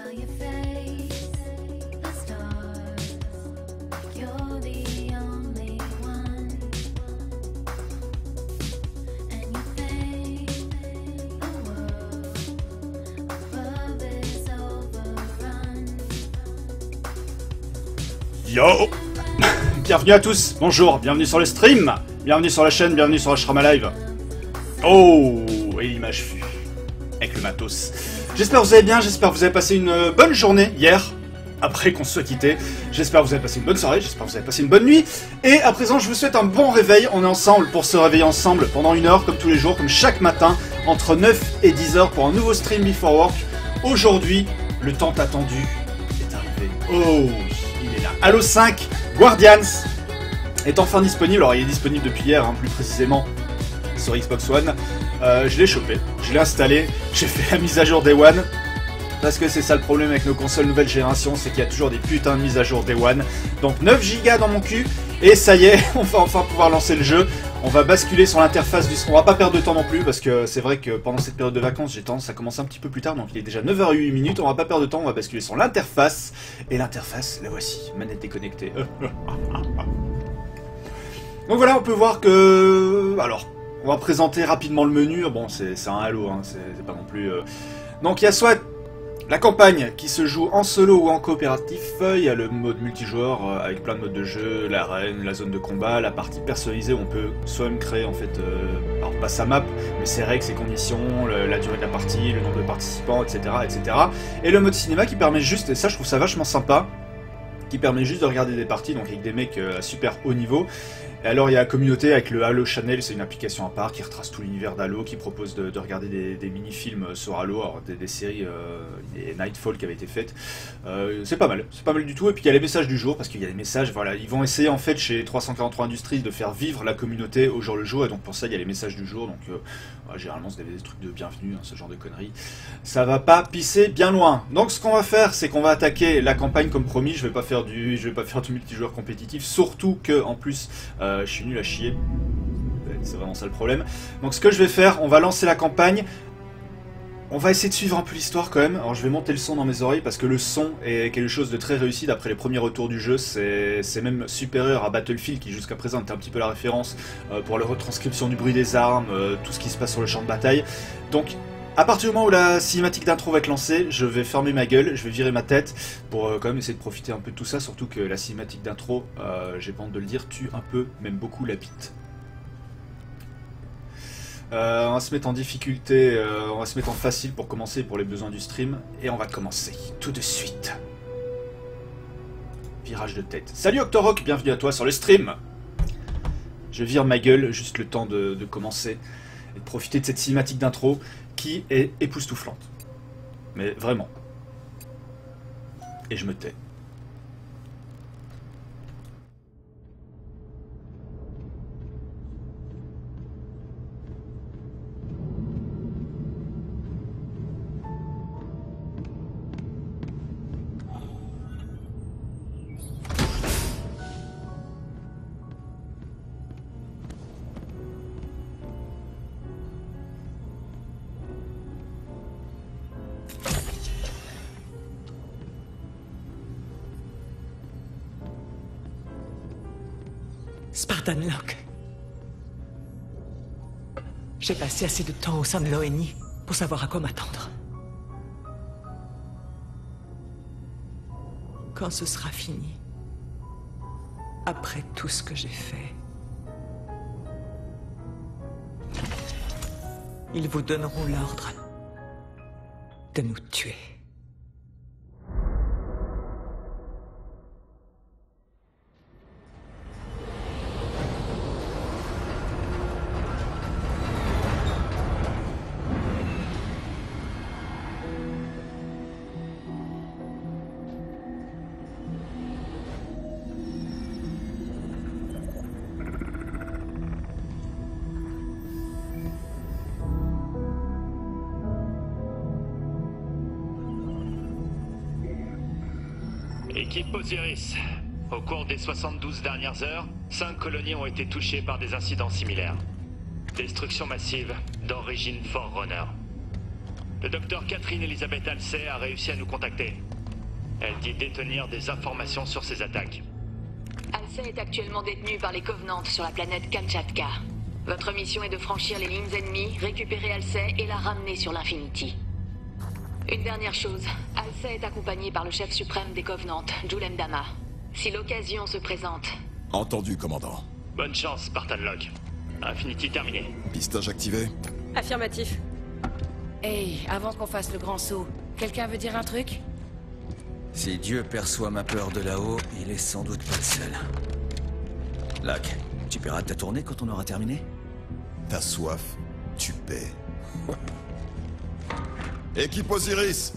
Yo. Bienvenue à tous, bonjour, bienvenue sur le stream, bienvenue sur la chaîne, bienvenue sur Ashrama Live. Oh, et l'image fut avec le matos. J'espère que vous allez bien, j'espère que vous avez passé une bonne journée hier, après qu'on se soit quitté. J'espère que vous avez passé une bonne soirée, j'espère que vous avez passé une bonne nuit. Et à présent, je vous souhaite un bon réveil. On est ensemble pour se réveiller ensemble pendant 1 heure, comme tous les jours, comme chaque matin, entre 9 et 10 heures pour un nouveau stream Before Work. Aujourd'hui, le temps attendu est arrivé. Oh, il est là. Halo 5 Guardians est enfin disponible. Alors, il est disponible depuis hier, hein, plus précisément sur Xbox One. Je l'ai chopé, je l'ai installé, j'ai fait la mise à jour Day One. Parce que c'est ça le problème avec nos consoles nouvelle génération, c'est qu'il y a toujours des putains de mises à jour Day One. Donc 9 Go dans mon cul, et ça y est, on va enfin pouvoir lancer le jeu. On va basculer sur l'interface du... On va pas perdre de temps non plus, parce que c'est vrai que pendant cette période de vacances, j'ai tendance à commencer un petit peu plus tard, donc il est déjà 9h08, on va pas perdre de temps, on va basculer sur l'interface. Et l'interface, la voici, manette déconnectée. Donc voilà, on peut voir que... Alors, on va présenter rapidement le menu. Bon, c'est un Halo, hein, c'est pas non plus... Donc il y a soit la campagne qui se joue en solo ou en coopératif, il y a le mode multijoueur avec plein de modes de jeu, l'arène, la zone de combat, la partie personnalisée où on peut soi-même créer en fait, alors pas sa map, mais ses règles, ses conditions, la durée de la partie, le nombre de participants, etc., etc. Et le mode cinéma qui permet juste, et ça je trouve ça vachement sympa, qui permet juste de regarder des parties, donc avec des mecs à super haut niveau. Et alors il y a la communauté avec le Halo Channel, c'est une application à part qui retrace tout l'univers d'Halo, qui propose de regarder des mini-films sur Halo, alors des séries, des Nightfall qui avaient été faites. C'est pas mal du tout. Et puis il y a les messages du jour, parce qu'il y a des messages, voilà, ils vont essayer en fait chez 343 Industries de faire vivre la communauté au jour le jour, et donc pour ça il y a les messages du jour, donc généralement c'est des trucs de bienvenue, hein, ce genre de conneries. Ça va pas pisser bien loin. Donc ce qu'on va faire, c'est qu'on va attaquer la campagne comme promis. Je vais pas faire du multijoueur compétitif, surtout que en plus je suis nul à chier, c'est vraiment ça le problème. Donc ce que je vais faire, on va lancer la campagne. On va essayer de suivre un peu l'histoire quand même. Alors je vais monter le son dans mes oreilles parce que le son est quelque chose de très réussi d'après les premiers retours du jeu. C'est même supérieur à Battlefield qui jusqu'à présent était un petit peu la référence pour la retranscription du bruit des armes, tout ce qui se passe sur le champ de bataille. Donc à partir du moment où la cinématique d'intro va être lancée, je vais fermer ma gueule, je vais virer ma tête pour quand même essayer de profiter un peu de tout ça, surtout que la cinématique d'intro, j'ai pas honte de le dire, tue un peu, même beaucoup la bite. On va se mettre en difficulté, on va se mettre en facile pour commencer pour les besoins du stream, et on va commencer tout de suite. Virage de tête. Salut Octorock, bienvenue à toi sur le stream. Je vire ma gueule, juste le temps de commencer, et de profiter de cette cinématique d'intro qui est époustouflante. Mais vraiment. Et je me tais. Spartan Locke. J'ai passé assez de temps au sein de l'ONI pour savoir à quoi m'attendre. Quand ce sera fini, après tout ce que j'ai fait, ils vous donneront l'ordre de nous tuer. Équipe Osiris. Au cours des 72 dernières heures, 5 colonies ont été touchées par des incidents similaires. Destruction massive d'origine Forerunner. Le docteur Catherine Elizabeth Halsey a réussi à nous contacter. Elle dit détenir des informations sur ces attaques. Halsey est actuellement détenu par les Covenants sur la planète Kamchatka. Votre mission est de franchir les lignes ennemies, récupérer Halsey et la ramener sur l'Infinity. Une dernière chose, Halsey est accompagné par le chef suprême des Covenants, Julem Dama. Si l'occasion se présente... Entendu, commandant. Bonne chance, Spartan Log. Infinity terminé. Pistage activé. Affirmatif. Hey, avant qu'on fasse le grand saut, quelqu'un veut dire un truc? Si Dieu perçoit ma peur de là-haut, il est sans doute pas le seul. Lac, tu paieras ta tournée quand on aura terminé? T'as soif, tu paies. Équipe Osiris,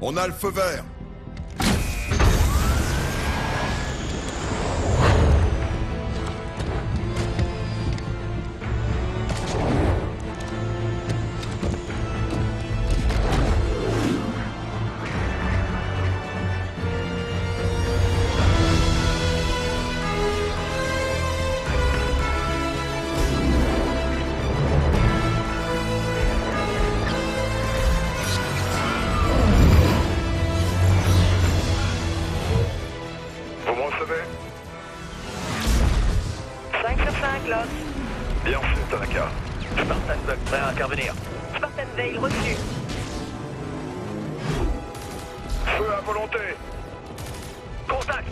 on a le feu vert. Vous me recevez? 5 sur 5, Log. Bien reçu, Tanaka. Spartan Log prêt à intervenir. Spartan Veil reçu. Feu à volonté. Contact.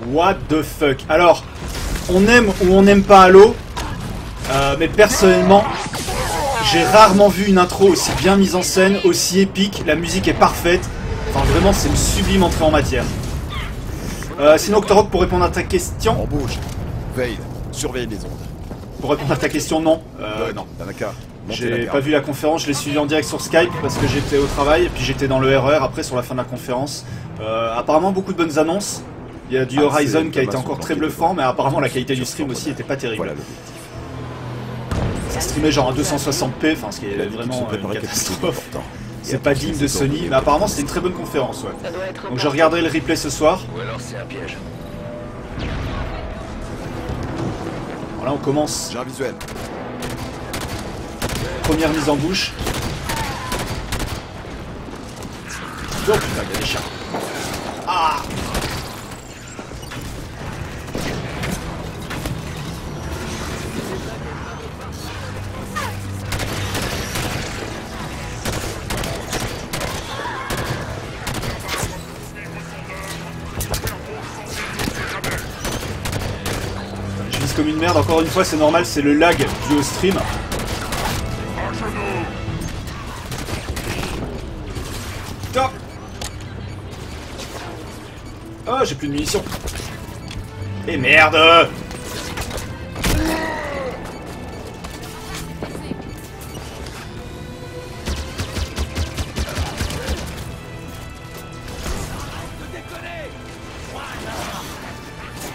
What the fuck. Alors, on aime ou on n'aime pas Halo, mais personnellement, j'ai rarement vu une intro aussi bien mise en scène, aussi épique, la musique est parfaite, enfin vraiment c'est une sublime entrée en matière. Sinon Octorok, pour répondre à ta question... On bouge. Veille, surveille les ondes. Pour répondre à ta question, non. Non. Tanaka, montez J'ai la pas garde. vu la conférence, je l'ai suivi en direct sur Skype parce que j'étais au travail et puis j'étais dans le RER après sur la fin de la conférence. Apparemment beaucoup de bonnes annonces. Il y a du Horizon c'est qui a été Thomas encore sont très planqués bluffant, mais apparemment la qualité du Sur stream son aussi était pas terrible. Voilà l'objectif. Ça streamait genre à 260p, enfin ce qui est La l'équipe vraiment sont une préparés quelque chose catastrophe. d'important. C'est pas digne de Sony, mais apparemment c'était une très bonne conférence, ouais. Donc je regarderai le replay ce soir. Ou alors c'est un piège. Voilà, on commence. J'ai un visuel. Première mise en bouche. Oh putain, il y a des chiens. Ah! Je vise comme une merde, encore une fois c'est normal, c'est le lag dû au stream. Top. Oh, j'ai plus de munitions. Et merde!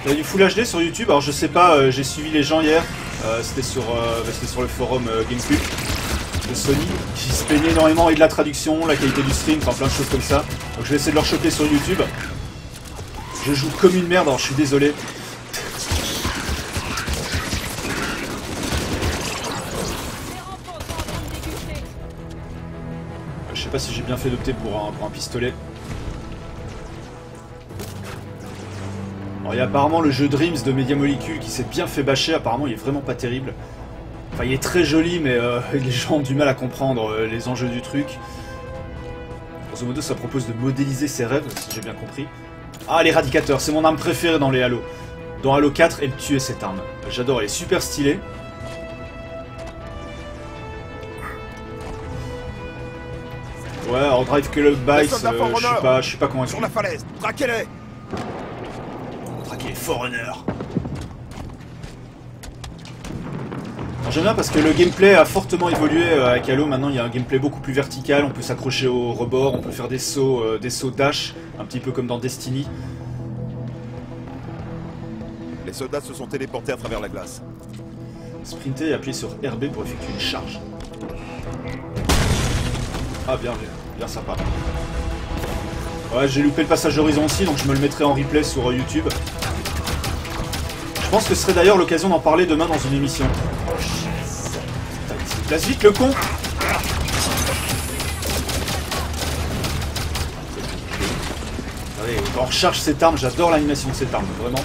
Il y a du Full HD sur YouTube, alors je sais pas, j'ai suivi les gens hier, c'était sur le forum GameCube de Sony, qui se plaignait énormément et de la traduction, la qualité du stream, enfin plein de choses comme ça. Donc je vais essayer de leur choper sur YouTube. Je joue comme une merde, alors je suis désolé. Je sais pas si j'ai bien fait d'opter pour un pistolet. il y a apparemment le jeu Dreams de Media Molecule qui s'est bien fait bâcher, apparemment il est vraiment pas terrible. Enfin il est très joli mais les gens ont du mal à comprendre les enjeux du truc. Grosso modo ça propose de modéliser ses rêves, si j'ai bien compris. Ah l'éradicateur, c'est mon arme préférée dans les Halo. Dans Halo 4, elle tuait cette arme. J'adore, elle est super stylée. Ouais, alors Drive Club Bikes, je suis pas convaincu. Sur la falaise, traquez-les. Traquer les Forerunners. J'aime bien parce que le gameplay a fortement évolué avec Halo. Maintenant, il y a un gameplay beaucoup plus vertical. On peut s'accrocher au rebord, on peut faire des sauts dash, un petit peu comme dans Destiny. Les soldats se sont téléportés à travers la glace. Sprinter et appuyer sur RB pour effectuer une charge. Ah bien, bien sympa. Ouais, j'ai loupé le passage d'horizon aussi, donc je me le mettrai en replay sur YouTube. Je pense que ce serait d'ailleurs l'occasion d'en parler demain dans une émission. Putain, il se place vite le con. Allez, on recharge cette arme, j'adore l'animation de cette arme, vraiment.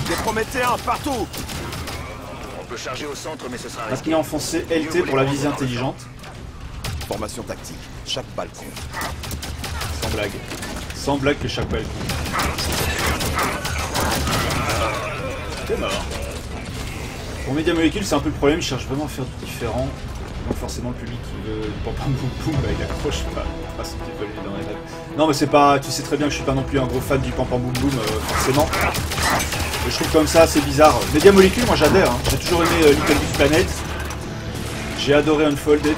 Des Prométhéens partout. On peut charger au centre, mais ce sera risqué. Maintenir enfoncé LT pour la visée intelligente. Formation tactique, chaque balle compte. Sans blague. Sans blague que chaque balle compte. T'es mort. Pour Media Molecule, c'est un peu le problème, ils cherchent vraiment à faire du différent. Donc forcément le public qui veut du pam pam boum boum, bah, il accroche pas ce qu'il veut dans les rêves. Non mais c'est pas. Tu sais très bien que je suis pas non plus un gros fan du pam pam boum boum, forcément. Mais je trouve comme ça c'est bizarre. Media Molecule, moi j'adhère, hein. J'ai toujours aimé Little Big Planet. J'ai adoré Unfolded.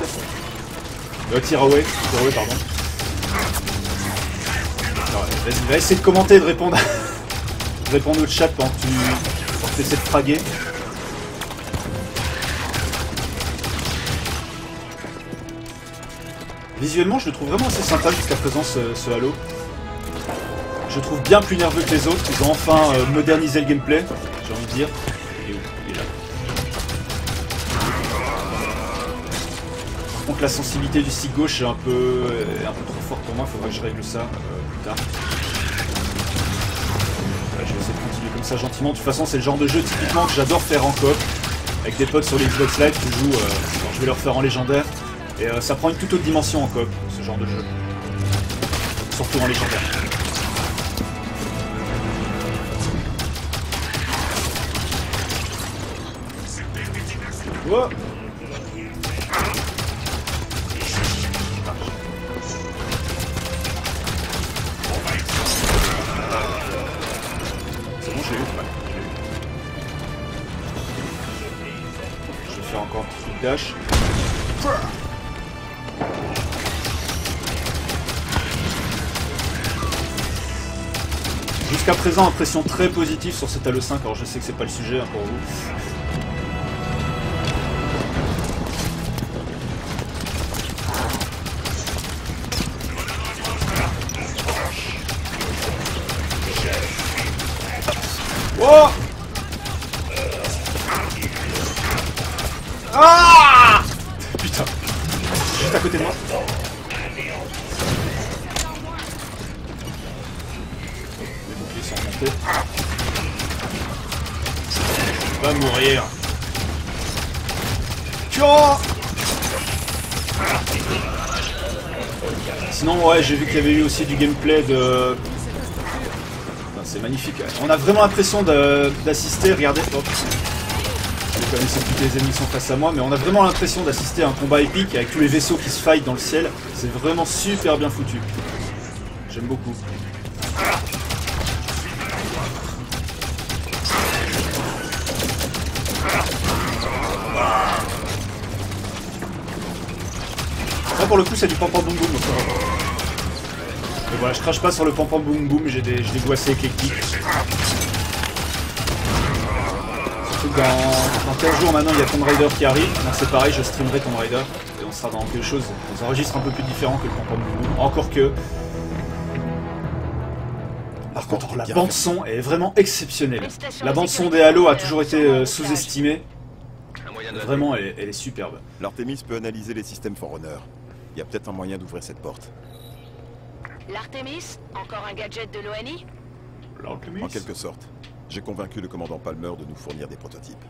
Tearaway, pardon. Vas-y, va essayer de commenter et de répondre, de répondre au chat quand tu essaies de fraguer. Visuellement, je le trouve vraiment assez sympa jusqu'à présent ce Halo. Je le trouve bien plus nerveux que les autres. Ils ont enfin modernisé le gameplay, j'ai envie de dire. Il est où? Il est là. Par contre, la sensibilité du stick gauche est un peu trop forte pour moi. Il faudrait que je règle ça plus tard. Ouais, je vais essayer de continuer comme ça gentiment. De toute façon, c'est le genre de jeu typiquement que j'adore faire en coop. Avec des potes sur les Xbox Live qui jouent. Je vais leur faire en légendaire. Et ça prend une toute autre dimension en coop, ce genre de jeu. Surtout en légendaire. Wow. C'est bon, j'ai eu. Ouais, je vais faire encore un petit truc dash. Jusqu'à présent, impression très positive sur cet Halo 5, alors je sais que c'est pas le sujet hein, pour vous. Oh ah putain, juste à côté de moi. Va mourir. Tiens. Sinon ouais j'ai vu qu'il y avait eu aussi du gameplay de... C'est magnifique. On a vraiment l'impression d'assister, regardez, hop. Je vais quand même essayer que tous les ennemis sont face à moi, mais on a vraiment l'impression d'assister à un combat épique avec tous les vaisseaux qui se fight dans le ciel. C'est vraiment super bien foutu. J'aime beaucoup. Là pour le coup c'est du pam-pam boum boum. Et voilà, je crache pas sur le pam-pam boum boum, j'ai des goûts assez éclectiques. Surtout que dans 15 jours maintenant il y a Tomb Raider qui arrive, donc c'est pareil, je streamerai Tomb Raider. Et on sera dans quelque chose, dans un registre un peu plus différent que le pam-pam boum boum. Encore que... Par contre, la bande-son est vraiment exceptionnelle. La bande-son des Halo a toujours été sous-estimée. Vraiment, elle est superbe. L'Artemis peut analyser les systèmes Forerunner. Il y a peut-être un moyen d'ouvrir cette porte. L'Artemis? Encore un gadget de l'ONI? En quelque sorte. J'ai convaincu le commandant Palmer de nous fournir des prototypes.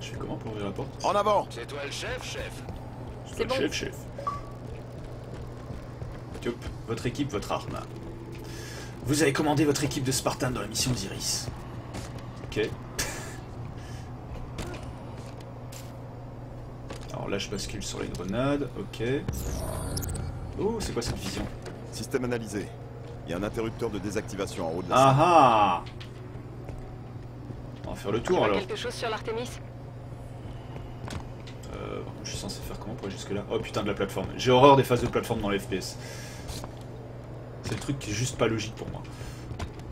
Je fais comment pour ouvrir la porte? En avant! C'est toi le chef, chef? C'est bon. Chef. Tiop, votre équipe, votre arme. Vous avez commandé votre équipe de Spartans dans la mission Osiris. Ok. Alors là, je bascule sur les grenades. Ok. Oh, c'est quoi cette vision? Système analysé. Il y a un interrupteur de désactivation en haut de la Ah salle. ah! On va faire le tour alors. Quelque chose sur l'Artemis? Par contre, je suis censé faire comment pour aller jusque là? Oh putain de la plateforme. J'ai horreur des phases de plateforme dans les FPS. C'est le truc qui est juste pas logique pour moi.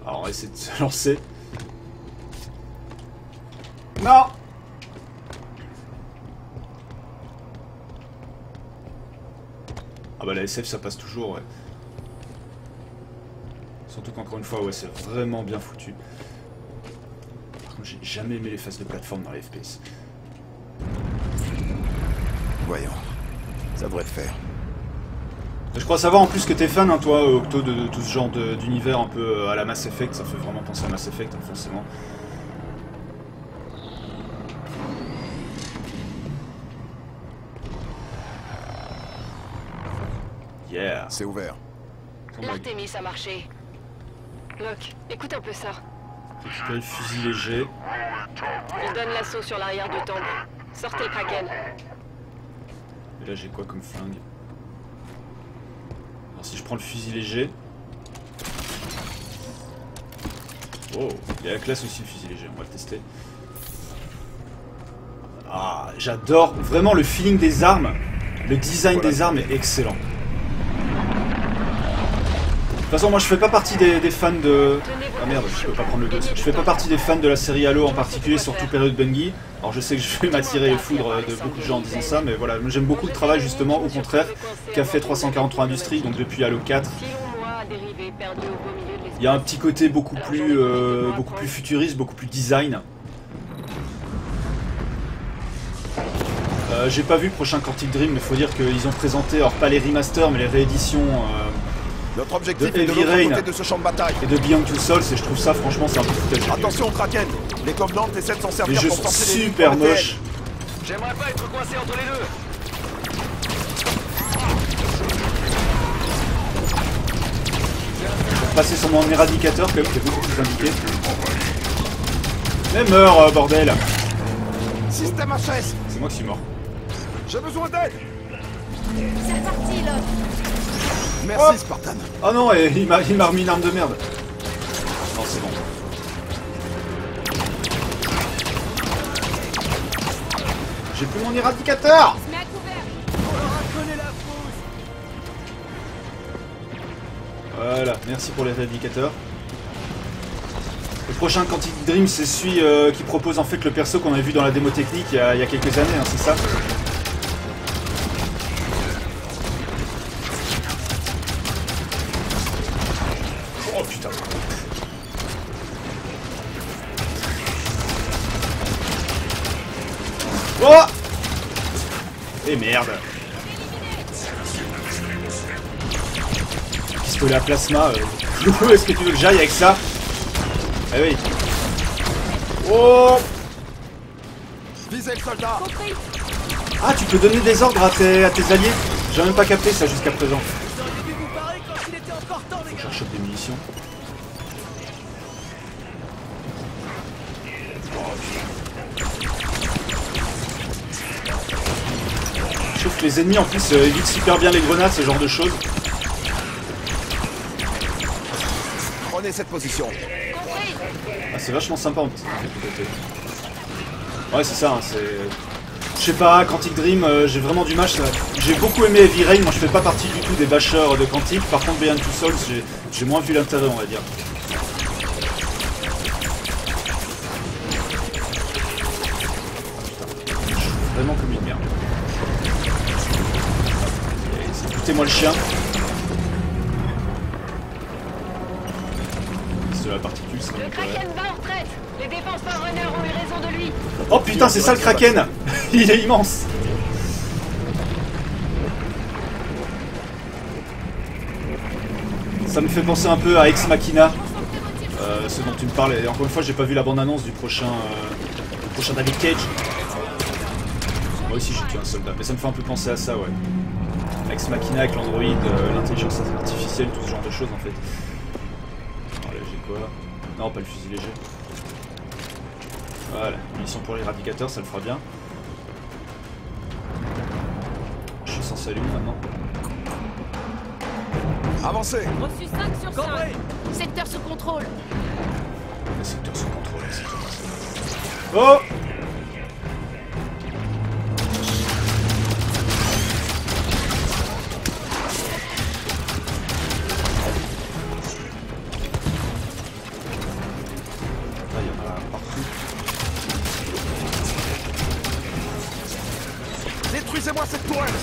Alors on va essayer de se lancer. Non! Ah bah la SF ça passe toujours, ouais. Surtout qu'encore une fois, ouais, c'est vraiment bien foutu. Par contre, j'ai jamais aimé les phases de plateforme dans les FPS. Voyons. Ça devrait le faire. Je crois savoir en plus que t'es fan, hein, toi, Octo, de tout ce genre d'univers un peu à la Mass Effect. Ça fait vraiment penser à Mass Effect, hein, forcément. Yeah. C'est ouvert. L'Artemis a marché. Locke, écoute un peu ça. Récupérer le fusil léger. Il donne l'assaut sur l'arrière du temple. Sortez le Kraken. Et là, j'ai quoi comme flingue? Alors, si je prends le fusil léger... Oh, il y a la classe aussi, le fusil léger. On va le tester. Ah, j'adore vraiment le feeling des armes. Le design des armes est excellent. De toute façon, moi je fais pas partie des fans de... Ah merde, je peux pas prendre le dos. Je fais pas partie des fans de la série Halo en particulier, surtout période Bungie. Alors je sais que je vais m'attirer les foudres de beaucoup de gens en disant ça, mais voilà, j'aime beaucoup le travail justement, au contraire, qu'a fait 343 Industries, donc depuis Halo 4. Il y a un petit côté beaucoup plus futuriste, beaucoup plus design. J'ai pas vu le prochain Quantic Dream, mais faut dire qu'ils ont présenté, alors pas les remasters, mais les rééditions... Notre objectif de est de Heavy l'autre Rain côté de ce champ de bataille. et de Beyond Two Souls, et je trouve ça franchement c'est un peu foutage. Attention au Kraken. Les Covenants essaient de s'en Les servir jeux pour sont forcer les lignes super prométhéennes. moches. J'aimerais pas être coincé entre les deux. Je vais passer sur mon éradicateur quand même, qui est beaucoup plus indiqué. Mais meurs, bordel! Système HS. C'est moi qui suis mort. J'ai besoin d'aide. C'est parti, Locke. Merci Hop. Spartan. Oh non, et il m'a remis une arme de merde. Non, c'est bon. J'ai plus mon éradicateur! Se met à couvert. Voilà, merci pour l'éradicateur. Le prochain Quantic Dream, c'est celui qui propose en fait le perso qu'on avait vu dans la démo technique il y a quelques années, hein, c'est ça? Oh putain! Oh! Et merde! Pistolet à plasma, Où est-ce que tu veux que j'aille avec ça? Ah oui. Oh! Visez le soldat. Ah, tu peux donner des ordres à tes alliés? J'ai même pas capté ça jusqu'à présent. Faut que je rechoppe des munitions. Je trouve que les ennemis en plus évitent super bien les grenades, ce genre de choses. Prenez cette position. Ah, c'est vachement sympa en petit côté. Ouais, c'est ça, hein, c'est... Je sais pas, Quantic Dream, j'ai vraiment du mal. J'ai beaucoup aimé Heavy Rain, moi je fais pas partie du tout des bâcheurs de Quantic. Par contre, Beyond Two Souls, j'ai moins vu l'intérêt, on va dire. Je joue vraiment comme une merde. Écoutez-moi le chien. C'est de la particule, ça Le Kraken va en retraite. Les défenses Forerunner ont eu raison de lui. Oh putain, c'est ça le Kraken. Il est immense. Ça me fait penser un peu à Ex Machina. ce dont tu me parles. Et encore une fois, j'ai pas vu la bande-annonce du prochain David Cage. Moi aussi, j'ai tué un soldat, mais ça me fait un peu penser à ça, ouais. Ex Machina avec l'android, l'intelligence artificielle, tout ce genre de choses en fait. Alors là, j'ai quoi? Non, pas le fusil léger. Voilà, munitions pour l'éradicateur, ça le fera bien. Je suis censé aller où maintenant? Avancez! Reçu 5 sur 5. Secteur sous contrôle. Le secteur sous contrôle, c'est tout. Oh! Là, il y en a partout. Détruisez-moi cette tourelle!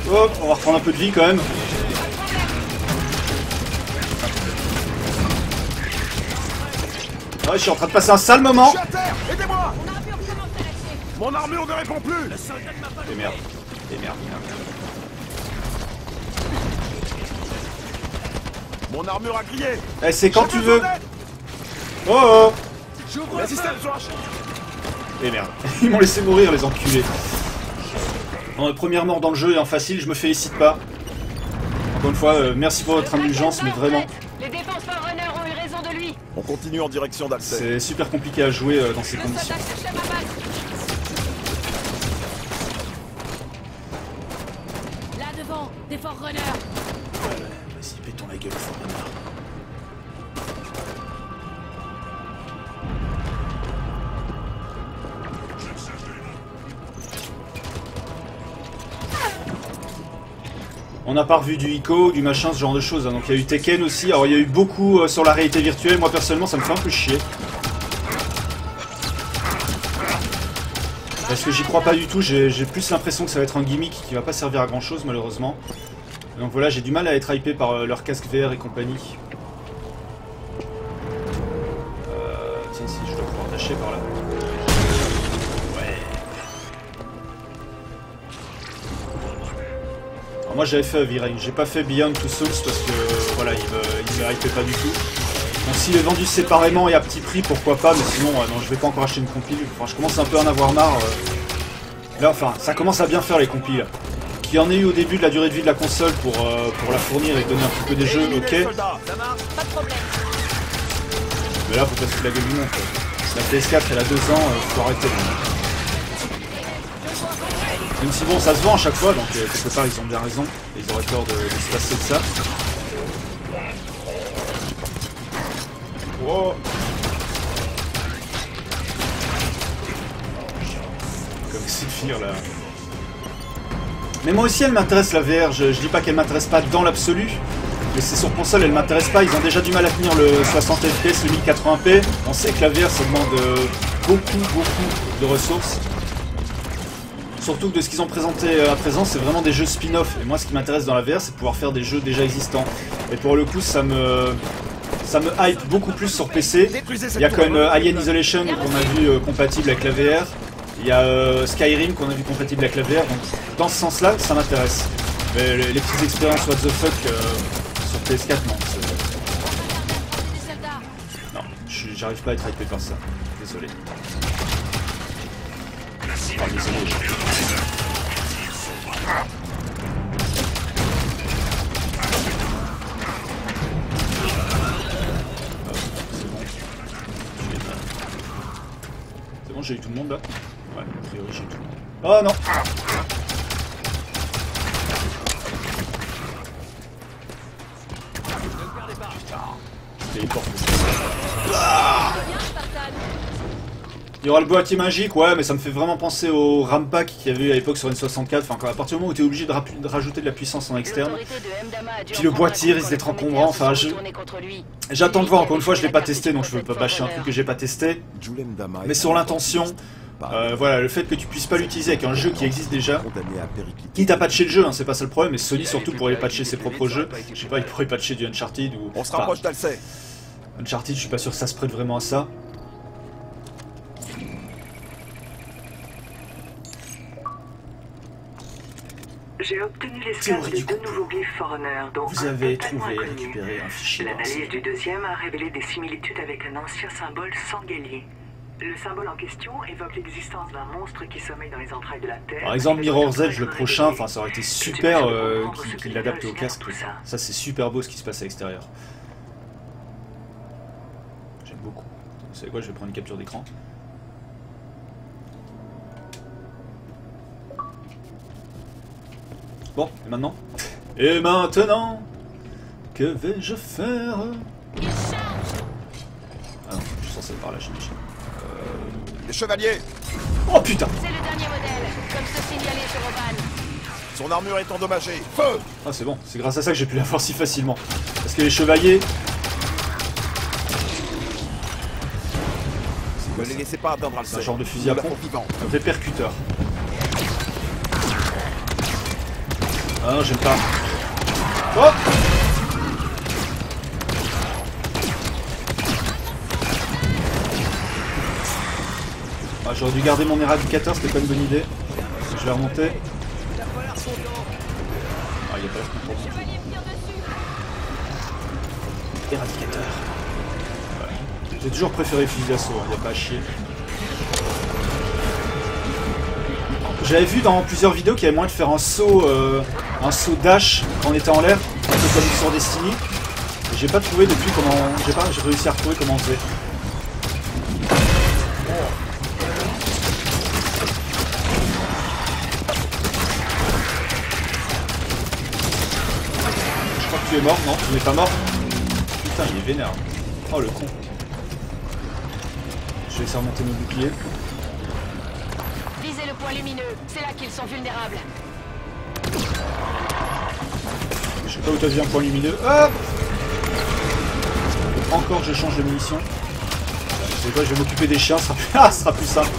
Hop, on va reprendre un peu de vie quand même. Ouais, je suis en train de passer un sale moment. Je suis à terre! Aidez-moi! Mon armure ne répond plus! Et merde. Et merde. Mon armure a grillé! Eh, c'est quand tu veux. Oh oh. Les systèmes sont lâchés! Et merde. Ils m'ont laissé mourir, les enculés. Bon, première mort dans le jeu et en facile, je me félicite pas. Encore une fois, merci pour votre indulgence, mais vraiment, Les défenses Forerunner ont eu raison de lui. On continue en direction d'Alcet. c'est super compliqué à jouer dans ces Le conditions. soldat cherche à ma base. Là devant, des Forerunner. Vas-y, pétons la gueule, Forerunner. On n'a pas revu du Ico, du machin, ce genre de choses. Hein. Donc il y a eu Tekken aussi. Alors il y a eu beaucoup sur la réalité virtuelle. Moi personnellement, ça me fait un peu chier. Parce que j'y crois pas du tout. J'ai plus l'impression que ça va être un gimmick qui va pas servir à grand chose, malheureusement. Donc voilà, j'ai du mal à être hypé par leur casque VR et compagnie. Tiens, si je dois pouvoir lâcher par là. Ouais. Alors moi j'avais fait V-Rain, j'ai pas fait Beyond Two Souls parce que voilà, il me hypait pas du tout. Donc s'il est vendu séparément et à petit prix, pourquoi pas, mais sinon non, je vais pas encore acheter une compile. Enfin, je commence un peu à en avoir marre. Là, enfin, ça commence à bien faire les compiles. Qu'il y en ait eu au début de la durée de vie de la console pour la fournir et donner un petit peu des jeux, ok. Ça marche, pas de problème. Mais là, faut pas se foutre la gueule du monde, quoi. La PS4, elle a 2 ans, faut arrêter. Même si bon, ça se vend à chaque fois, donc quelque part, ils ont bien raison. Ils auraient tort de se passer de ça. Wow. Comme c'est de finir là. Mais moi aussi elle m'intéresse la VR, je dis pas qu'elle m'intéresse pas dans l'absolu, mais c'est sur console elle m'intéresse pas, ils ont déjà du mal à tenir le 60 fps, le 1080p, on sait que la VR ça demande beaucoup de ressources. Surtout que de ce qu'ils ont présenté à présent c'est vraiment des jeux spin-off, et moi ce qui m'intéresse dans la VR c'est de pouvoir faire des jeux déjà existants. Et pour le coup ça me hype beaucoup plus sur PC, il y a quand même Alien Isolation qu'on a vu compatible avec la VR. Il y a Skyrim qu'on a vu compatible avec la VR, donc dans ce sens-là, ça m'intéresse. Mais les petites expériences what the fuck sur PS4, non. Non, j'arrive pas à être hypé par ça. Désolé. Enfin, désolé. C'est bon, j'ai eu tout le monde là. Ouais, a priori j'ai tout. Oh non! Téléporte. Il y aura le boîtier magique, ouais, mais ça me fait vraiment penser au RAM Pack qu'il y avait eu à l'époque sur N64. Enfin, à partir du moment où tu es obligé de rajouter de la puissance en externe. Puis le boîtier risque d'être encombrant. Enfin, j'attends de voir. Encore une fois, je l'ai pas testé, donc je veux pas bâcher un truc que j'ai pas testé. Mais sur l'intention. Voilà, le fait que tu puisses pas l'utiliser avec un jeu qui existe déjà, quitte à patcher le jeu, hein, c'est pas ça le problème, mais Sony surtout pourrait patcher ses propres jeux. Je sais pas, il pourrait patcher du Uncharted ou... On se rapproche d'Alcet. Uncharted, je suis pas sûr que ça se prête vraiment à ça. J'ai obtenu les scans Théorie de du deux complot. nouveaux glyphes Forerunner, dont Vous un avez totalement trouvé et inconnu. récupéré un fichier L'analyse du deuxième a révélé des similitudes avec un ancien symbole sanguelier. Le symbole en question évoque l'existence d'un monstre qui sommeille dans les entrailles de la Terre. Par exemple, et dont Mirror's le Edge, le traître prochain, révélé. enfin ça aurait été Que super tu peux comprendre ce qu'il qui l'adapte au originaire casque. tout ça. Ça c'est super beau ce qui se passe à l'extérieur. J'aime beaucoup. Vous savez quoi, je vais prendre une capture d'écran. Bon, et maintenant? Et maintenant, que vais-je faire? Ah non, je suis censé par là, j'imagine. Les chevaliers! Oh putain! C'est le dernier modèle, comme ce signalé sur Oban. Son armure est endommagée! Feu! Ah c'est bon, c'est grâce à ça que j'ai pu l'avoir si facilement. Parce que les chevaliers... Ne les laissez pas atteindre C'est un Alcé. genre de fusil à Nous la pompe. font vivante. Un répercuteur. Ah non, j'aime pas. Oh! Ah, j'aurais dû garder mon éradicateur, c'était pas une bonne idée. Je vais remonter. Ah, il y a pas la pour éradicateur. Ouais. J'ai toujours préféré le fusil d'assaut, il n'y a pas à chier. J'avais vu dans plusieurs vidéos qu'il y avait moyen de faire un saut dash quand on était en l'air, un peu comme sur Destiny. Et j'ai pas trouvé depuis comment. J'ai réussi à retrouver comment on faisait. Je crois que tu es mort, non, tu n'es pas mort. Putain, il est vénère. Oh le con. Je vais essayer de remonter mon bouclier. Visez le point lumineux, c'est là qu'ils sont vulnérables. Je sais pas où t'as vu un point lumineux. Hop! Encore je change de munition. Je sais pas, je vais m'occuper des chiens, ce sera plus, ah, ce sera plus simple.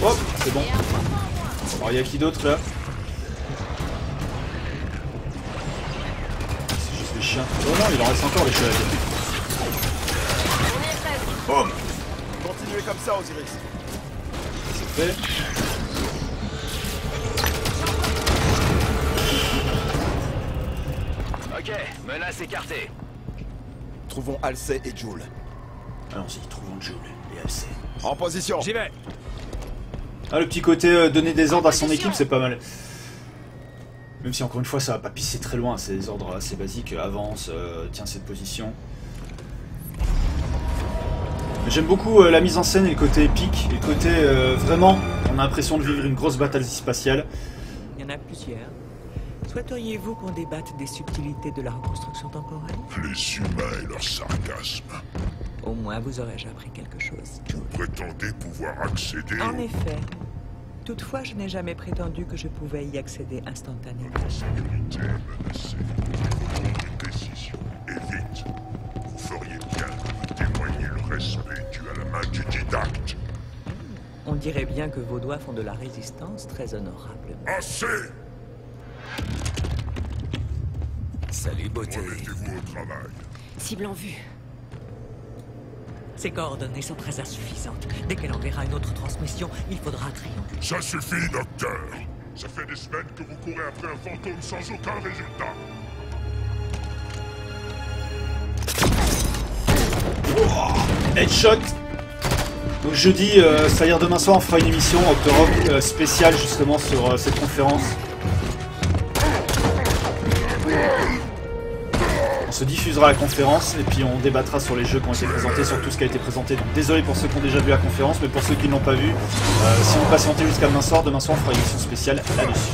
Hop, c'est bon. Alors il y a qui d'autre là? C'est juste les chiens. Oh non, il en reste encore les chevaliers. Boum! Continuez comme ça, Osiris. C'est fait. Ok, menace écartée. Trouvons Alcé et Joule. Allons-y, trouvons Joule et Alcé. En position. J'y vais. Ah, le petit côté donner des ordres à son équipe, c'est pas mal. Même si encore une fois, ça va pas pisser très loin, c'est des ordres assez basiques. Avance, tiens cette position. J'aime beaucoup la mise en scène et le côté épique. Et le côté vraiment, on a l'impression de vivre une grosse bataille spatiale. Il y en a plusieurs. Souhaiteriez-vous qu'on débatte des subtilités de la reconstruction temporelle? Les humains et leur sarcasme. Au moins vous aurais-je appris quelque chose. Vous prétendez pouvoir accéder En effet. Toutefois, je n'ai jamais prétendu que je pouvais y accéder instantanément. La sécurité est menacée. Prenons une décision. Et vite. Vous feriez bien de me témoigner le respect dû à la main du didacte. On dirait bien que vos doigts font de la résistance très honorablement. Assez! Salut, beauté. Remettez-vous au travail. Cible en vue. Ces coordonnées sont très insuffisantes. Dès qu'elle enverra une autre transmission, il faudra trianguler. Ça suffit, docteur. Ça fait des semaines que vous courez après un fantôme sans aucun résultat. Headshot. Donc jeudi, c'est-à-dire demain soir, on fera une émission Octorock spéciale justement sur cette conférence. On se diffusera la conférence et puis on débattra sur les jeux qui ont été présentés, sur tout ce qui a été présenté. Donc désolé pour ceux qui ont déjà vu la conférence, mais pour ceux qui ne l'ont pas vu, si vous patientez jusqu'à demain soir, on fera une émission spéciale là-dessus.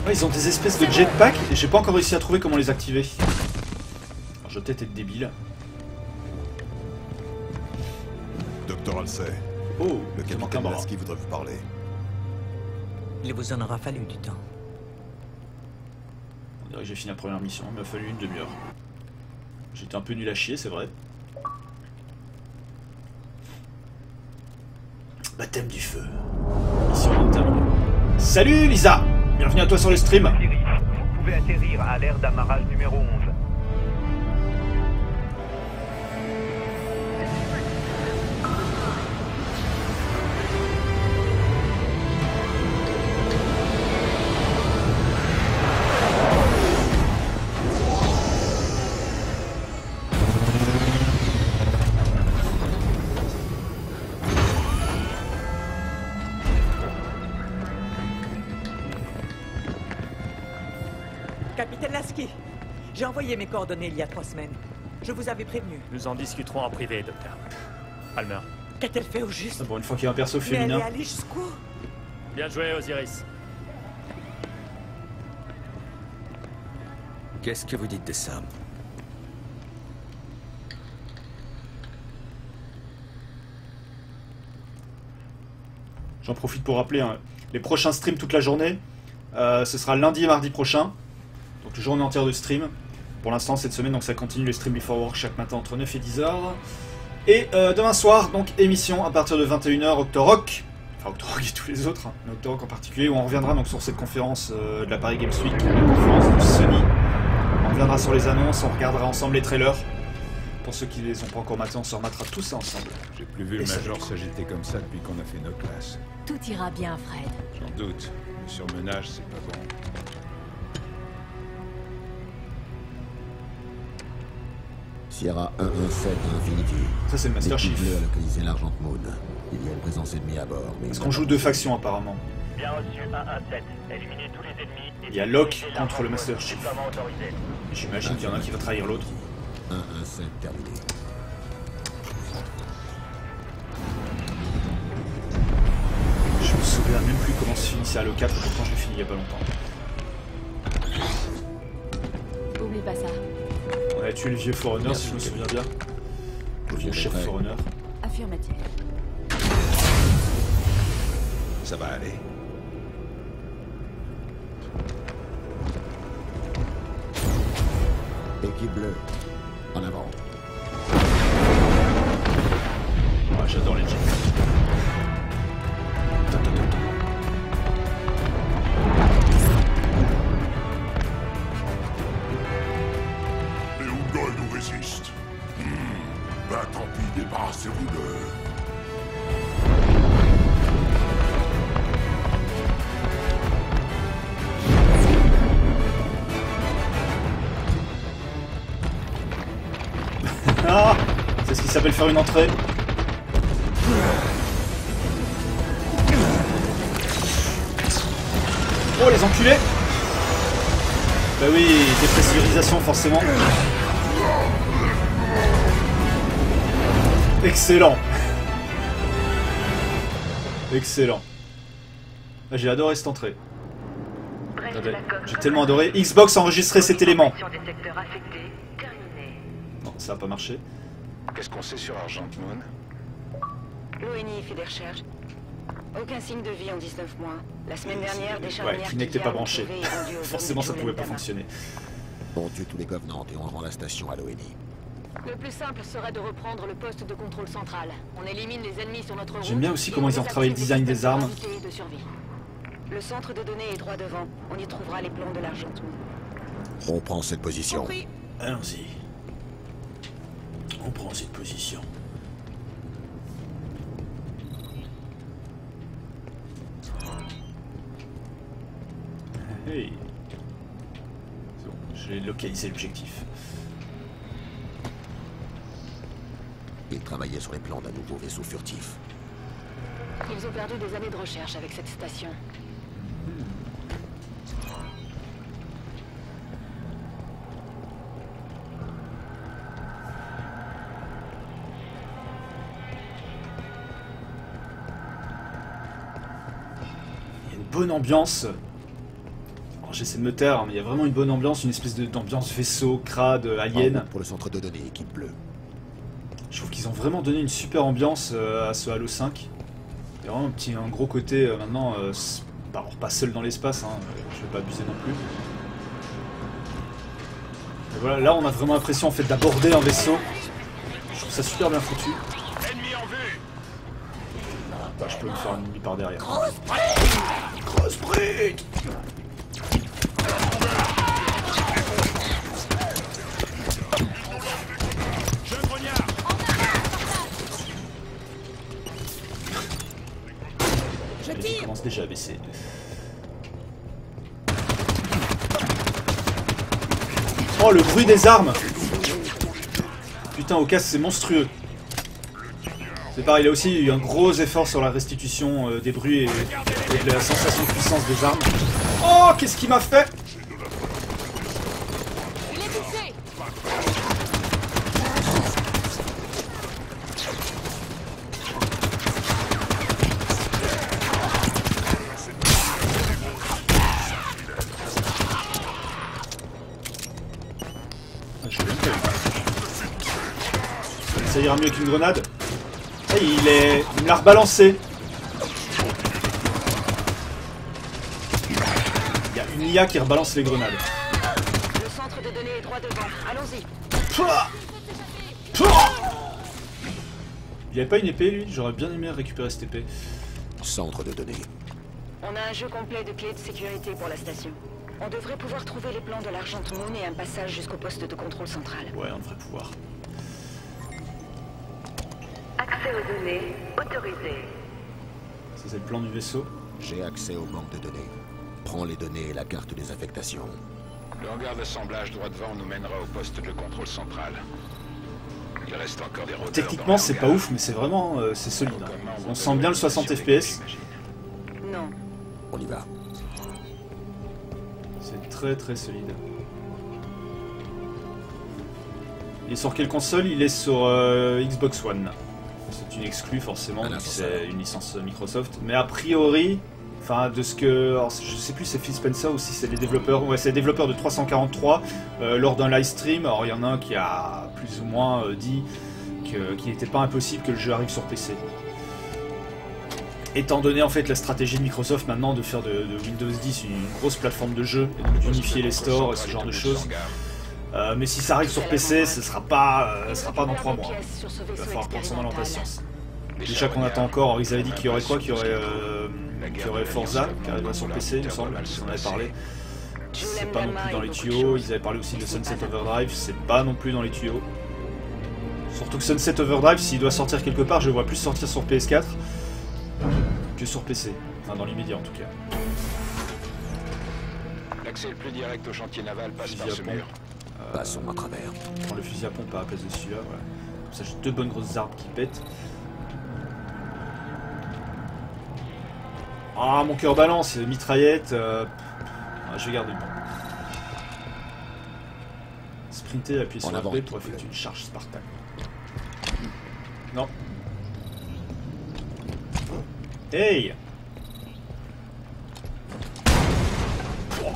Ouais, ils ont des espèces de jetpack et j'ai pas encore réussi à trouver comment les activer. Alors, je vais peut-être être débile. Docteur Alcé. Oh, Le il manque un capitaine bras. Lasky voudrait vous parler. Il vous en aura fallu du temps. On dirait que j'ai fini la première mission, il m'a fallu une demi-heure. J'étais un peu nul à chier, c'est vrai. Baptême du feu. Mission terminée. Salut Lisa! Bienvenue à toi sur le stream. Vous pouvez atterrir à l'aire d'amarrage numéro 11. Capitaine Lasky, j'ai envoyé mes coordonnées il y a 3 semaines. Je vous avais prévenu. Nous en discuterons en privé, docteur. Palmer. Qu'a-t-elle fait au juste? Bon, une fois qu'il y a un perso Mais elle féminin. est allée jusqu'où? Bien joué, Osiris. Qu'est-ce que vous dites de ça? J'en profite pour rappeler hein, les prochains streams toute la journée. Ce sera lundi et mardi prochain. Donc journée entière de stream. Pour l'instant cette semaine, donc ça continue les streams Before Work chaque matin entre 9 et 10h. Et demain soir, donc émission à partir de 21h, Octorock. Enfin Octorock et tous les autres, hein, mais Octorock en particulier, où on reviendra donc sur cette conférence de la Paris Games Week, la conférence de Sony. On reviendra sur les annonces, on regardera ensemble les trailers. Pour ceux qui les ont pas encore matés, on se remettra tous ça ensemble. J'ai plus vu le Major s'agiter comme ça depuis qu'on a fait nos classes. Tout ira bien, Fred. J'en doute. Le surmenage, c'est pas bon. Sierra 117 à Infinity. Ça c'est le Master Chief. L'équipe bleue a localisé l'Argent Moon. Il y a une présence ennemie à bord. Parce qu'on joue deux factions apparemment. Bien reçu, 117. Éliminez tous les ennemis. Il y a Locke contre le Master Chief. J'imagine qu'il y en a un qui va trahir l'autre. 117 terminé. Je me souviens même plus comment se finissait Halo 4, pourtant je l'ai fini il y a pas longtemps. Oublie pas ça. On a tué le vieux Forerunner si je me souviens bien. Le vieux chef Forerunner. Affirmatif. Ça va aller. Équipe bleue, en avant. Ouais, j'adore les jets. Les Ungol nous résistent. Bah tant pis, débarrassez-vous d'eux. Ah, c'est ce qui s'appelle faire une entrée. Oh les enculés. Bah oui, dépressurisation forcément. Excellent. Excellent. Ah, j'ai adoré cette entrée. Attendez, j'ai tellement adoré. Xbox a enregistré cet élément. Non, ça n'a pas marché. Qu'est-ce qu'on sait sur Argent Moon? L'ONI fait des recherches. Aucun signe de vie en 19 mois. La semaine dernière, des charnières... Ouais, Kinect n'était pas branché. Forcément, ça pouvait pas fonctionner. On tue tous les Covenants et on rend la station à l'ONI. Le plus simple serait de reprendre le poste de contrôle central. On élimine les ennemis sur notre route. J'aime bien aussi comment ils ont retravaillé le design des armes. De survie. Le centre de données est droit devant. On y trouvera les plans de l'Argent Moon. On prend cette position. Allons-y. On prend cette position. Hey. C'est bon, j'ai localisé l'objectif. Ils travaillaient sur les plans d'un nouveau vaisseau furtif. Ils ont perdu des années de recherche avec cette station. Il y a une bonne ambiance. Alors j'essaie de me taire, mais il y a vraiment une bonne ambiance, une espèce d'ambiance vaisseau, crade, alien. Pour le centre de données, équipe bleue. Je trouve qu'ils ont vraiment donné une super ambiance à ce Halo 5. Il y a vraiment un gros côté maintenant, alors pas seul dans l'espace, hein, je vais pas abuser non plus. Et voilà, là on a vraiment l'impression en fait d'aborder un vaisseau. Je trouve ça super bien foutu. Bah, je peux me faire un ennemi par derrière. Crossbreak. Il commence déjà à baisser. Oh, le bruit des armes! Putain, au casse, c'est monstrueux. C'est pareil, il a aussi eu un gros effort sur la restitution des bruits et de la sensation de puissance des armes. Oh, qu'est-ce qu'il m'a fait? Ça ira mieux qu'une grenade. Hey, il me l'a rebalancé. Il y a une IA qui rebalance les grenades. Le centre de données est droit devant. Allons-y. Il avait pas une épée lui? J'aurais bien aimé récupérer cette épée. Centre de données. On a un jeu complet de clés de sécurité pour la station. On devrait pouvoir trouver les plans de l'Argent Moon et un passage jusqu'au poste de contrôle central. Ouais, on devrait pouvoir. Accès aux données autorisé. Ça c'est le plan du vaisseau. J'ai accès aux banques de données. Prends les données et la carte des affectations. Le hangar d'assemblage droit devant nous mènera au poste de contrôle central. Il reste encore des rôdeurs. Techniquement c'est pas ouf mais c'est vraiment c'est solide. Hein. On sent bien le 60 FPS. Non. On y va. C'est très très solide. Il est sur quelle console? Il est sur Xbox One. C'est une exclue forcément, donc c'est une licence Microsoft. Mais a priori, enfin de ce que... Alors, je sais plus si c'est Phil Spencer ou si c'est les développeurs. Ouais, c'est les développeurs de 343 lors d'un live stream. Alors il y en a un qui a plus ou moins dit qu'il n'était pas impossible que le jeu arrive sur PC. Étant donné en fait la stratégie de Microsoft maintenant de faire de Windows 10 une grosse plateforme de jeu et donc d'unifier les stores et ce genre de choses. Mais si ça arrive sur PC, ce sera pas dans 3 mois. Il va falloir prendre son mal en patience. Déjà qu'on attend encore, ils avaient dit qu'il y aurait quoi? Qu'il y aurait Forza qui arriverait sur PC, il me semble, ils en avaient parlé. C'est pas non plus dans les tuyaux. Ils avaient parlé aussi de Sunset Overdrive, c'est pas non plus dans les tuyaux. Surtout que Sunset Overdrive, s'il doit sortir quelque part, je le vois plus sortir sur PS4 que sur PC. Enfin, dans l'immédiat en tout cas. L'accès le plus direct au chantier naval passe par ce mur. Passons à travers. Je prends le fusil à pompe à la place de celui-là. Voilà. Comme ça, j'ai 2 bonnes grosses armes qui pètent. Ah, mon cœur balance, mitraillette. Je vais garder le bon. Sprinter, appuyer sur la B pour effectuer une charge Spartan. Non. Hey! Oh.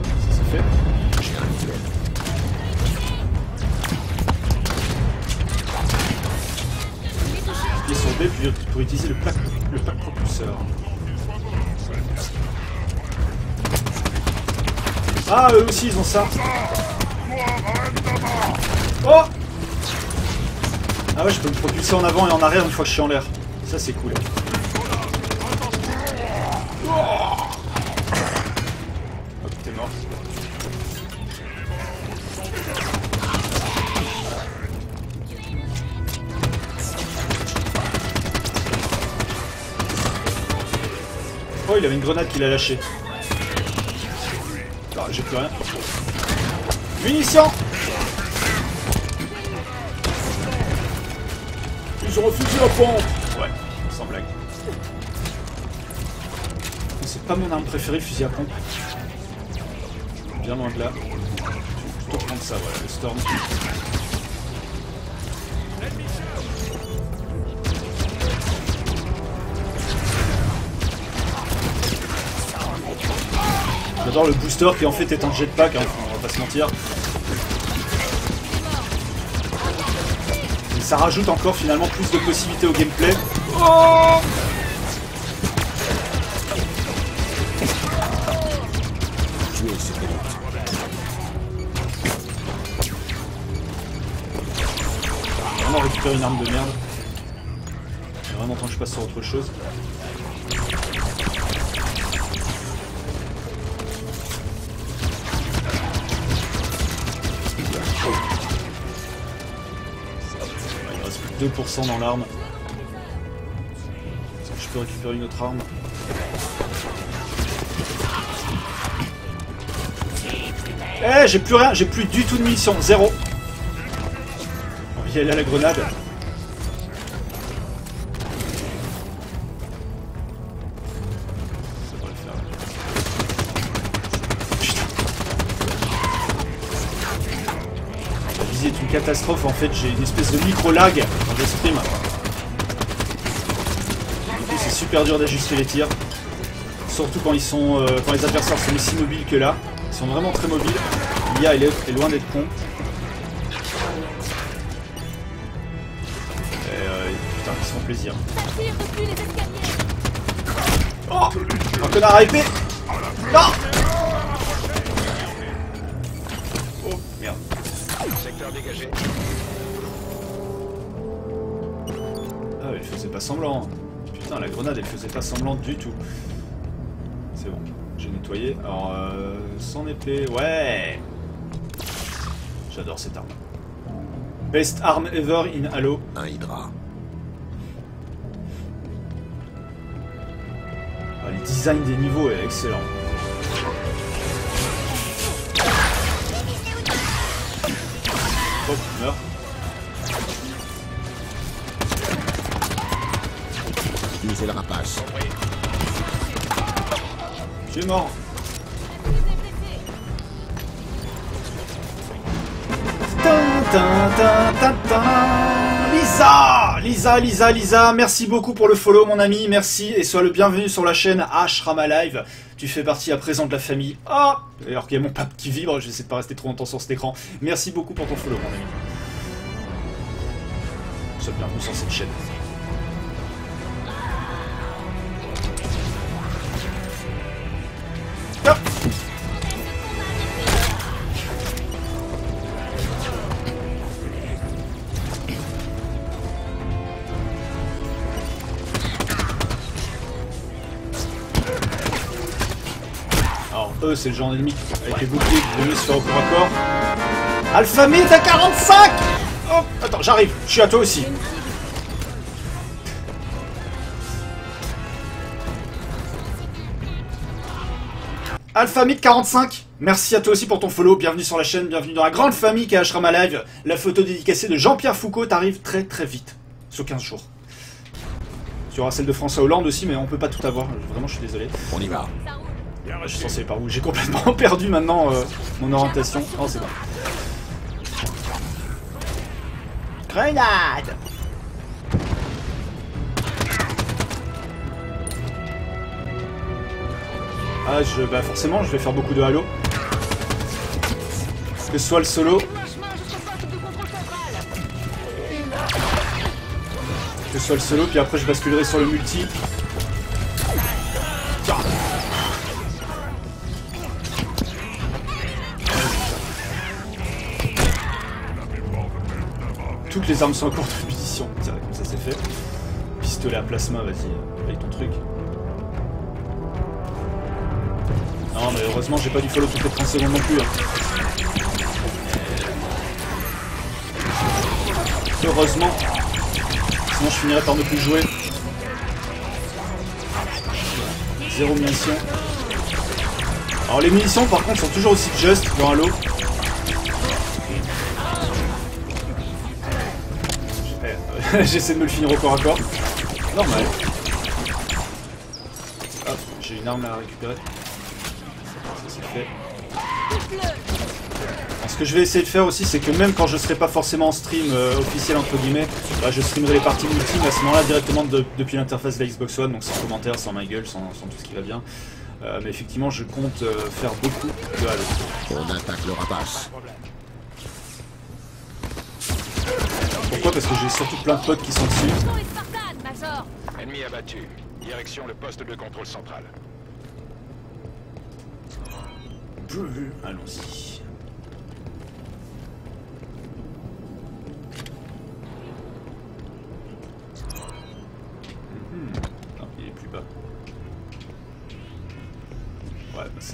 Ça c'est fait. Appuyer sur B pour utiliser le pack propulseur. Ah, eux aussi ils ont ça. Oh! Ah ouais, je peux me propulser en avant et en arrière une fois que je suis en l'air. Ça c'est cool. Hop, t'es mort. Oh, il avait une grenade qu'il a lâchée. Ah, j'ai plus rien. Munitions! Ils ont refusé la pompe! Ouais, sans blague. C'est pas mon arme préférée, le fusil à pompe. Bien loin de là. Je vais plutôt prendre ça, voilà, le Storm. J'adore le booster qui en fait est un jetpack, hein, on va pas se mentir. Et ça rajoute encore finalement plus de possibilités au gameplay. Oh! vraiment récupérer une arme de merde. Il y a vraiment temps que je passe sur autre chose. Il reste plus que 2% dans l'arme. Est-ce que je peux récupérer une autre arme? Eh, j'ai plus rien, j'ai plus du tout de munitions, 0. On va y aller à la grenade. Ça devrait le faire. Putain. La visée est une catastrophe, en fait j'ai une espèce de micro-lag quand je stream. Du coup c'est super dur d'ajuster les tirs. Surtout quand ils sont, quand les adversaires sont aussi mobiles que là. Ils sont vraiment très mobiles. L'IA est loin d'être con. Et putain, ils se font plaisir. Oh, un connard à épée. Non. Oh merde. Secteur dégagé. Ah, elle faisait pas semblant. Putain, la grenade, elle faisait pas semblant du tout. C'est bon. J'ai nettoyé. Alors, sans épée. Ouais. J'adore cette arme. Best arm ever in Halo. Un Hydra. Ah, le design des niveaux est excellent. Hop, meurs. Utilisez le rapace. Tu es mort. Lisa, merci beaucoup pour le follow mon ami, merci et sois le bienvenu sur la chaîne Ashrama Live. Tu fais partie à présent de la famille. Ah, alors qu'il y a mon pape qui vibre, je vais essayer de pas rester trop longtemps sur cet écran. Merci beaucoup pour ton follow mon ami. Sois le bienvenu sur cette chaîne. Hop. Alors eux c'est le genre d'ennemi avec les boucliers qui veulent se faire au corps à corps. Alphamid à 45. Oh, attends, j'arrive, je suis à toi aussi. Alphamid 45, merci à toi aussi pour ton follow, bienvenue sur la chaîne, bienvenue dans la grande famille qui est Ashrama Live. La photo dédicacée de Jean-Pierre Foucault t'arrive très très vite, sur 15 jours. Tu auras celle de François Hollande aussi, mais on peut pas tout avoir, vraiment je suis désolé. On y va. Je suis censé aller par où? J'ai complètement perdu maintenant mon orientation. Oh c'est bon. Grenade. Ah, bah forcément, je vais faire beaucoup de Halo. Que ce soit le solo. Que ce soit le solo, puis après je basculerai sur le multi. Tiens. Toutes les armes sont à courte munition. Tiens, comme ça c'est fait. Pistolet à plasma, vas-y, avec ton truc. Non mais heureusement j'ai pas du follow toutes les 30 secondes non plus. Hein. Heureusement. Sinon je finirais par ne plus jouer. 0 munitions. Alors les munitions par contre sont toujours aussi just dans Halo. J'essaie de me le finir au corps à corps. Normal. Hop, j'ai une arme à récupérer. Alors, ce que je vais essayer de faire aussi, c'est que même quand je serai pas forcément en stream officiel entre guillemets, bah, je streamerai les parties multi, mais à ce moment-là directement depuis l'interface de la Xbox One, donc sans commentaires, sans ma gueule, sans tout ce qui va bien. Mais effectivement, je compte faire beaucoup de Halo. On attaque le rapace. Pourquoi? Parce que j'ai surtout plein de potes qui sont dessus. Ennemi abattu. Direction le poste de contrôle central. Allons-y.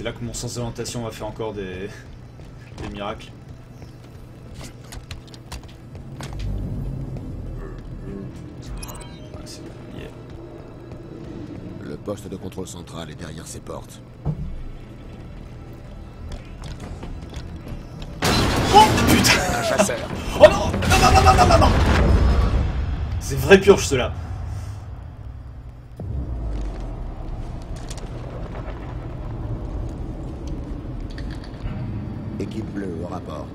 C'est là que mon sens d'orientation va faire encore des miracles. Ouais, c'est bon, yeah. Le poste de contrôle central est derrière ces portes. Oh putain! Un chasseur. Oh non! Non! C'est vrai purge ceux-là. Équipe bleue, au rapport.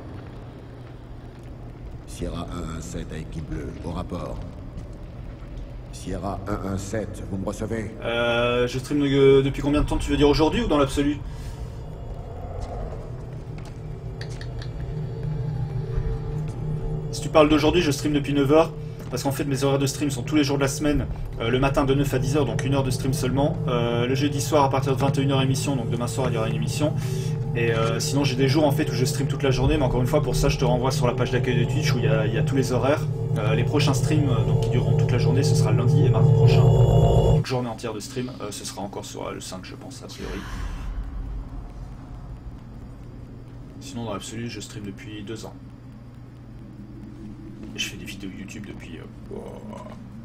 Sierra 117 à équipe bleue, au rapport. Sierra 117, vous me recevez? Je stream depuis combien de temps, tu veux dire aujourd'hui ou dans l'absolu? Si tu parles d'aujourd'hui, je stream depuis 9h. Parce qu'en fait, mes horaires de stream sont tous les jours de la semaine. Le matin de 9 à 10h, donc 1 heure de stream seulement. Le jeudi soir, à partir de 21h, émission. Donc demain soir, il y aura une émission. Et sinon, j'ai des jours en fait où je stream toute la journée. Mais encore une fois, pour ça, je te renvoie sur la page d'accueil de Twitch où il y a tous les horaires. Les prochains streams, donc qui dureront toute la journée, ce sera lundi et mardi prochain. Donc journée entière de stream. Ce sera encore sur le 5, je pense, a priori. Sinon, dans l'absolu, je stream depuis 2 ans. Et je fais des vidéos YouTube depuis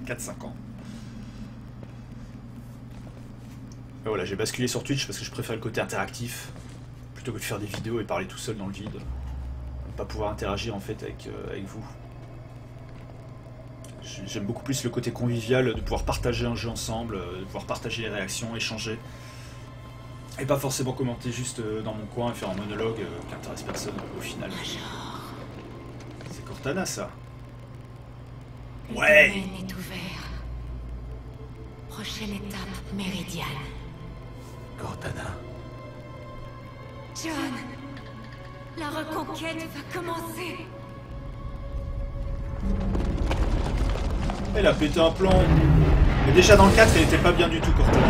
4-5 ans. Et voilà, j'ai basculé sur Twitch parce que je préfère le côté interactif. Plutôt que de faire des vidéos et parler tout seul dans le vide. Pas pouvoir interagir en fait avec vous. J'aime beaucoup plus le côté convivial, de pouvoir partager un jeu ensemble, de pouvoir partager les réactions, échanger. Et pas forcément commenter juste dans mon coin et faire un monologue qui intéresse personne au final. C'est Cortana ça. Ouais. Le domaine est ouvert. Prochaine étape, Méridiane. Cortana. John, la reconquête va commencer. Elle a pété un plomb. Mais déjà dans le 4, elle était pas bien du tout, Cortana.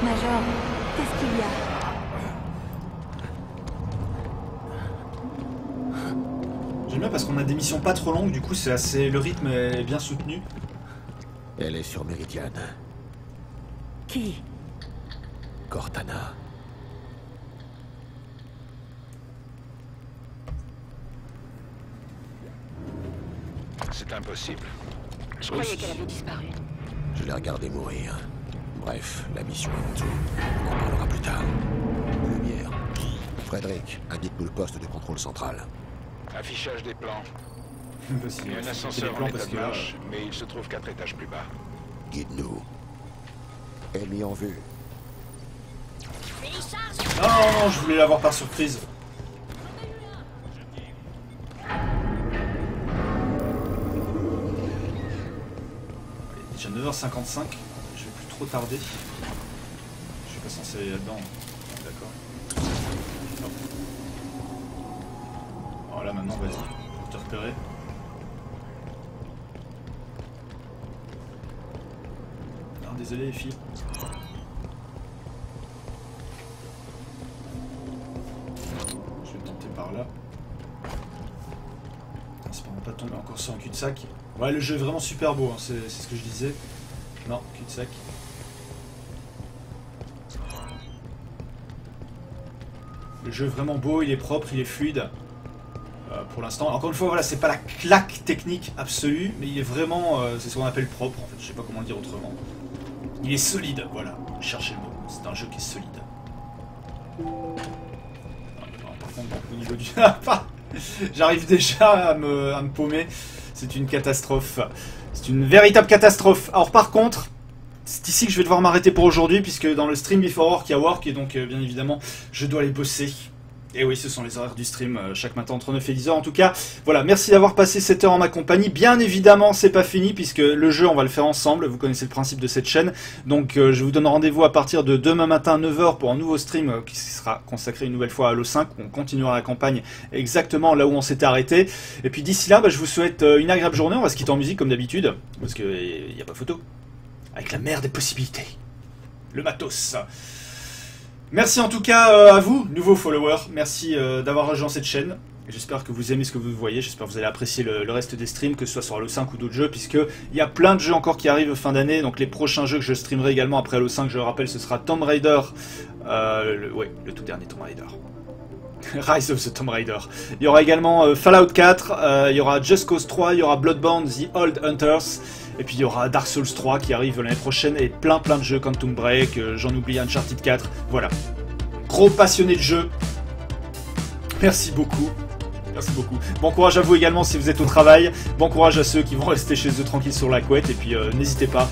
Major, qu'est-ce qu'il y a? J'aime bien parce qu'on a des missions pas trop longues, du coup c'est assez, le rythme est bien soutenu. Elle est sur Méridiane. Qui? Cortana. C'est impossible. Je croyais qu'elle avait disparu. Je l'ai regardée mourir. Bref, la mission est en dessous. On en parlera plus tard. Lumière. Frédéric, indique-nous le poste de contrôle central. Affichage des plans. Il y a un ascenseur en état de marche, mais il se trouve 4 étages plus bas. Guide-nous. Ennemi en vue. Non, je voulais l'avoir par surprise. Déjà 9h55, je vais plus trop tarder. Je suis pas censé aller là-dedans. D'accord. Hop. Alors là maintenant, vas-y, pour te repérer. Non, désolé les filles. Je vais tenter par là. J'espère ne pas tomber encore sur un cul-de-sac. Ouais, le jeu est vraiment super beau, hein, c'est ce que je disais. Non, cul-de-sac. Le jeu est vraiment beau, il est propre, il est fluide. Pour l'instant, encore une fois, voilà, c'est pas la claque technique absolue, mais il est vraiment, c'est ce qu'on appelle propre en fait, je sais pas comment le dire autrement. Il est solide, voilà, cherchez le mot, c'est un jeu qui est solide. Par contre, au niveau du... J'arrive déjà à me paumer, c'est une catastrophe. C'est une véritable catastrophe. Alors par contre, c'est ici que je vais devoir m'arrêter pour aujourd'hui, puisque dans le stream Before Work, il y a Work, et donc bien évidemment, je dois aller bosser. Et oui, ce sont les horaires du stream chaque matin entre 9 et 10h. En tout cas, voilà, merci d'avoir passé cette heure en ma compagnie. Bien évidemment, c'est pas fini puisque le jeu, on va le faire ensemble. Vous connaissez le principe de cette chaîne. Donc, je vous donne rendez-vous à partir de demain matin 9h pour un nouveau stream qui sera consacré une nouvelle fois à Halo 5. On continuera la campagne exactement là où on s'était arrêté. Et puis d'ici là, je vous souhaite une agréable journée. On va se quitter en musique comme d'habitude parce qu'il n'y a pas photo. Avec la mer des possibilités. Le matos. Merci en tout cas à vous, nouveaux followers. Merci d'avoir rejoint cette chaîne. J'espère que vous aimez ce que vous voyez, j'espère que vous allez apprécier le reste des streams, que ce soit sur Halo 5 ou d'autres jeux, puisqu'il y a plein de jeux encore qui arrivent fin d'année, donc les prochains jeux que je streamerai également après Halo 5, je le rappelle, ce sera Tomb Raider, le tout dernier Tomb Raider. Rise of the Tomb Raider. Il y aura également Fallout 4, il y aura Just Cause 3, il y aura Bloodborne, The Old Hunters, et puis il y aura Dark Souls 3 qui arrive l'année prochaine, et plein de jeux, Quantum Break, j'en oublie Uncharted 4, voilà. Gros passionné de jeu. Merci beaucoup. Merci beaucoup. Bon courage à vous également si vous êtes au travail. Bon courage à ceux qui vont rester chez eux tranquilles sur la couette. Et puis n'hésitez pas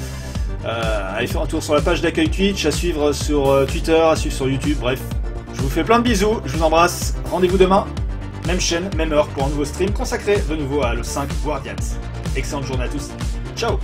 à aller faire un tour sur la page d'accueil Twitch, à suivre sur Twitter, à suivre sur YouTube. Bref, je vous fais plein de bisous. Je vous embrasse. Rendez-vous demain. Même chaîne, même heure pour un nouveau stream consacré de nouveau à Halo 5 Guardians. Excellente journée à tous. Ciao.